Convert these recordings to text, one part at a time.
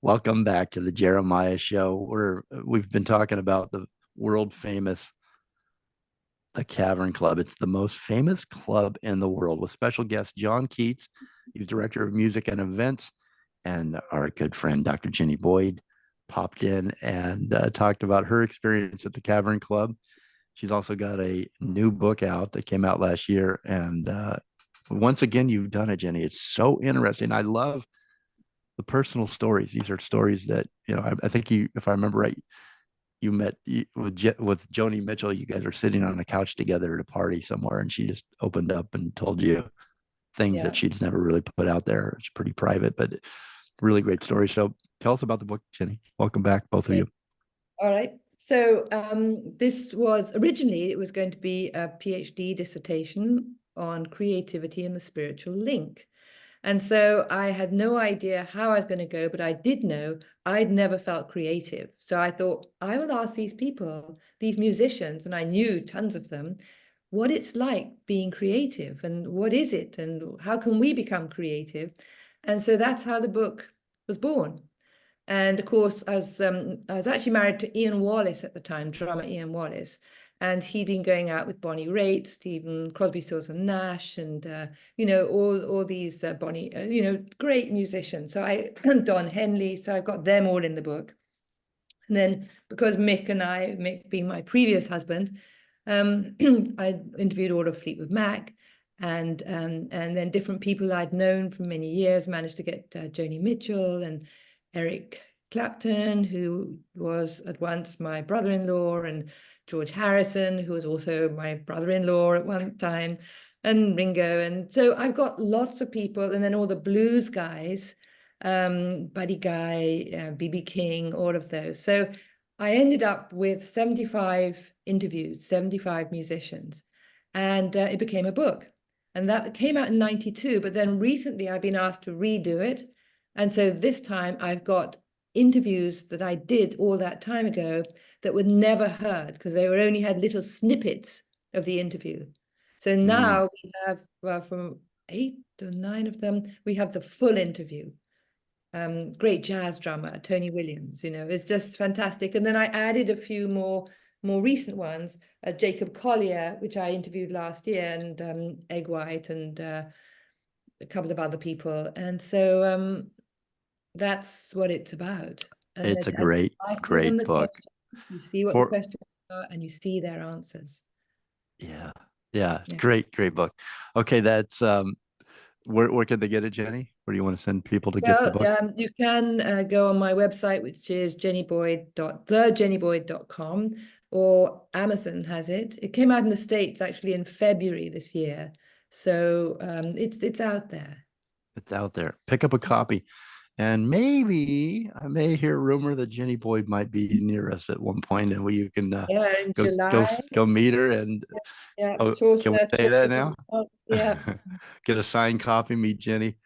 Welcome back to the Jeremiah Show. We've been talking about the world famous the Cavern Club. It's the most famous club in the world with special guest Jon Keats. He's director of music and events, and our good friend Dr. Jenny Boyd popped in and talked about her experience at the Cavern Club. She's also got a new book out that came out last year, and once again, you've done it, Jenny. It's so interesting. I love the personal stories. These are stories that I think you, if I remember right, you met with Joni Mitchell. You guys were sitting on a couch together at a party somewhere, and she just opened up and told you things Yeah. that she's never really put out there. It's pretty private, but really great story. So tell us about the book, Jenny. Welcome back, both of you. All right. So this was originally, it was going to be a PhD dissertation on creativity and the spiritual link. And so I had no idea how I was going to go, but I did know I'd never felt creative. So I thought, I will ask these people, these musicians, and I knew tons of them, what it's like being creative and what is it and how can we become creative? And so that's how the book was born. And of course, I was actually married to Ian Wallace at the time, drummer Ian Wallace, and he'd been going out with Bonnie Raitt, Stephen Crosby, Stills and Nash, and all these great musicians. So I Don Henley, so I've got them all in the book. And then because Mick being my previous husband, I interviewed all of Fleetwood Mac, and then different people I'd known for many years. Managed to get Joni Mitchell and Eric Clapton, who was at once my brother-in-law, and George Harrison, who was also my brother-in-law at one time, and Ringo. And so I've got lots of people, and then all the blues guys, Buddy Guy, B.B. King, all of those. So I ended up with 75 interviews, 75 musicians, and it became a book. And that came out in 92, but then recently I've been asked to redo it. And so this time I've got interviews that I did all that time ago that were never heard because they were only had little snippets of the interview. So now we have, from 8 or 9 of them, we have the full interview. Great jazz drummer, Tony Williams, it's just fantastic. And then I added a few more recent ones, Jacob Collier, which I interviewed last year, and Egg White, and a couple of other people. And so that's what it's about. And It's a great, asking them great the book. question. You see what the questions are, and you see their answers. Yeah, Yeah. great book. Okay, that's where can they get it, Jenny? Where do you want to send people to get the book? You can go on my website, which is jennyboyd.com, or Amazon has it. It came out in the States actually in February this year. So it's out there. It's out there. Pick up a copy. And maybe I may hear a rumor that Jenny Boyd might be near us at one point, and you can Yeah, in go July. go meet her. And Yeah, can we say that now? Yeah. Get a signed copy. Meet Jenny.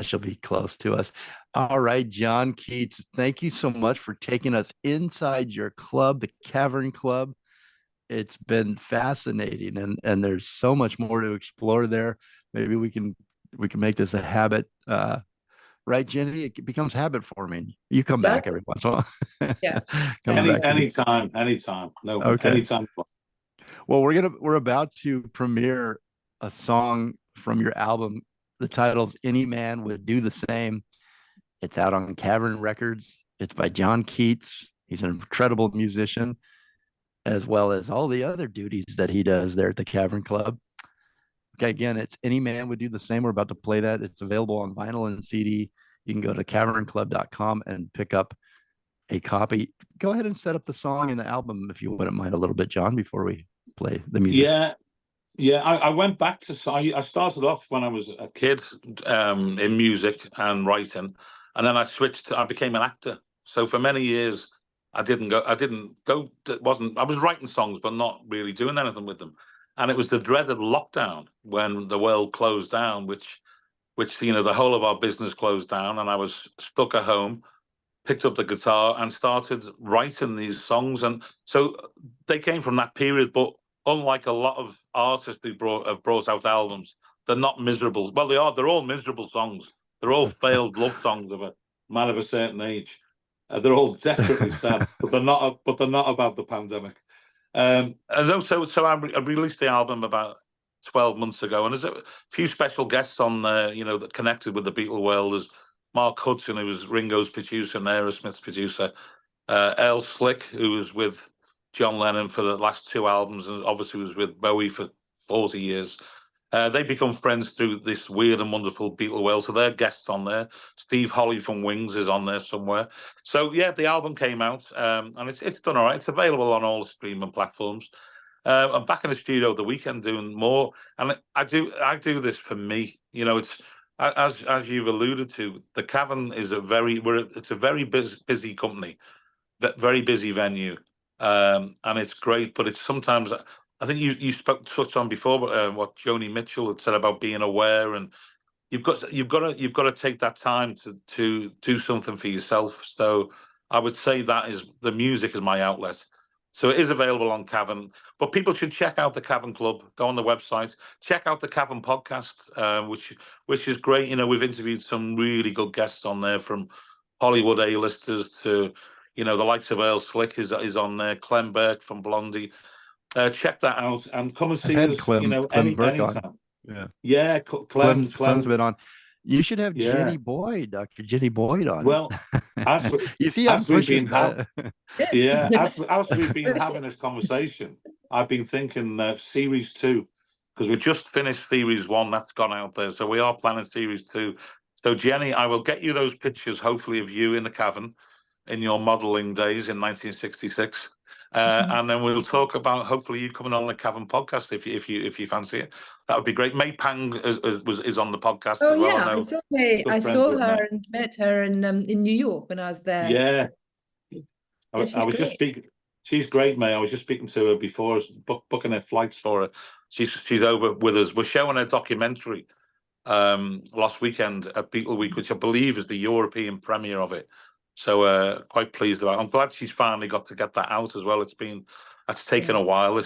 She'll be close to us. All right, Jon Keats, thank you so much for taking us inside your club, the Cavern Club. It's been fascinating, and there's so much more to explore there. Maybe we can make this a habit. Right, Jenny? It becomes habit forming. You come back every once in a while. Yeah. Anytime. No, okay. Anytime. Well, we're about to premiere a song from your album. The title's Any Man Would Do the Same. It's out on Cavern Records. It's by Jon Keats. He's an incredible musician, as well as all the other duties that he does there at the Cavern Club. Okay, again, it's Any Man Would Do the Same. We're about to play that. It's available on vinyl and CD. You can go to cavernclub.com and pick up a copy. Go ahead and set up the song and the album, if you wouldn't mind, a little bit, John, before we play the music. Yeah. I went back to, I started off when I was a kid in music and writing, and then I became an actor. So for many years, I was writing songs, but not really doing anything with them. And it was the dreaded lockdown when the world closed down, which the whole of our business closed down, and I was stuck at home, picked up the guitar and started writing these songs. And so they came from that period, but unlike a lot of artists who have brought out albums, they're not miserable. Well, they're all miserable songs. They're all failed love songs of Man of a Certain Age. They're all desperately sad, but they're not. But they're not about the pandemic. And also, I released the album about 12 months ago, and there's a few special guests on there, you know, that connected with the Beatle world. There's Mark Hudson, who was Ringo's producer and Aerosmith's producer. Earl Slick, who was with John Lennon for the last 2 albums, and obviously was with Bowie for 40 years. They become friends through this weird and wonderful Beatle world. So they're guests on there. Steve Holly from Wings is on there somewhere. So yeah, the album came out, and it's done all right. It's available on all streaming platforms. I'm back in the studio the weekend doing more, and I do this for me. You know, it's as you've alluded to, the Cavern is it's a very busy company, very busy venue, and it's great. But it's sometimes, I think you touched on before, what Joni Mitchell had said about being aware, and you've got to take that time to do something for yourself. So I would say that is the music is my outlet. So it is available on Cavern, but people should check out the Cavern Club. Go on the website, check out the Cavern podcast, which is great. You know, we've interviewed some really good guests on there, from Hollywood A-listers to, you know, the likes of Earl Slick is on there, Clem Burke from Blondie. Check that out and come and I've see had us. You know, Clem Burke on. anytime. Yeah, Yeah, Clem's Clem. been on. You should have Yeah. Dr. Jenny Boyd on. Well, as you see, I'm as we've pushing. been yeah, as we've been having this conversation, I've been thinking series 2, because we just finished series 1. That's gone out there, so we are planning series 2. So Jenny, I will get you those pictures, hopefully, of you in the Cavern in your modelling days in 1966. And then we'll talk about hopefully you coming on the Cavern podcast if you fancy it. That would be great. May Pang is on the podcast Oh as well. yeah, I know. I saw her and met her in New York when I was there. Yeah, Yeah, I was just speaking. She's great, May. I was just speaking to her before, booking her flights for her. She's over with us. We're showing a documentary last weekend at Beatle Week, which I believe is the European premiere of it. So quite pleased about it. I'm glad she's finally got to get that out as well. That's taken a while.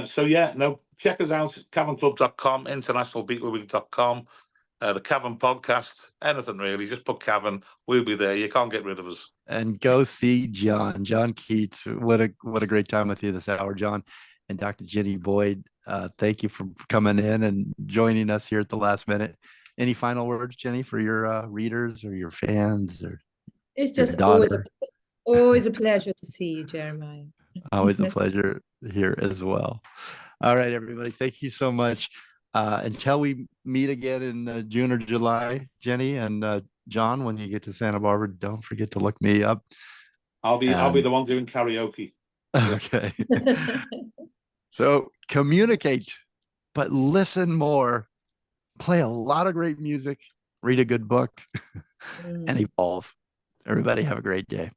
So yeah, no, check us out, cavernclub.com, internationalbeatleweek.com, the Cavern podcast, anything really. Just put Cavern, we'll be there. You can't get rid of us. And go see John Keats. What a great time with you this hour, John. And Dr. Jenny Boyd, thank you for coming in and joining us here at the last minute. Any final words, Jenny, for your readers or your fans or it's your just daughter? always a pleasure to see you, Jeremiah. Always a pleasure here as well. All right, everybody. Thank you so much. Until we meet again in June or July, Jenny and John, when you get to Santa Barbara, don't forget to look me up. I'll be the one doing karaoke. Okay. So communicate, but listen more. Play a lot of great music. Read a good book, and evolve. Everybody have a great day.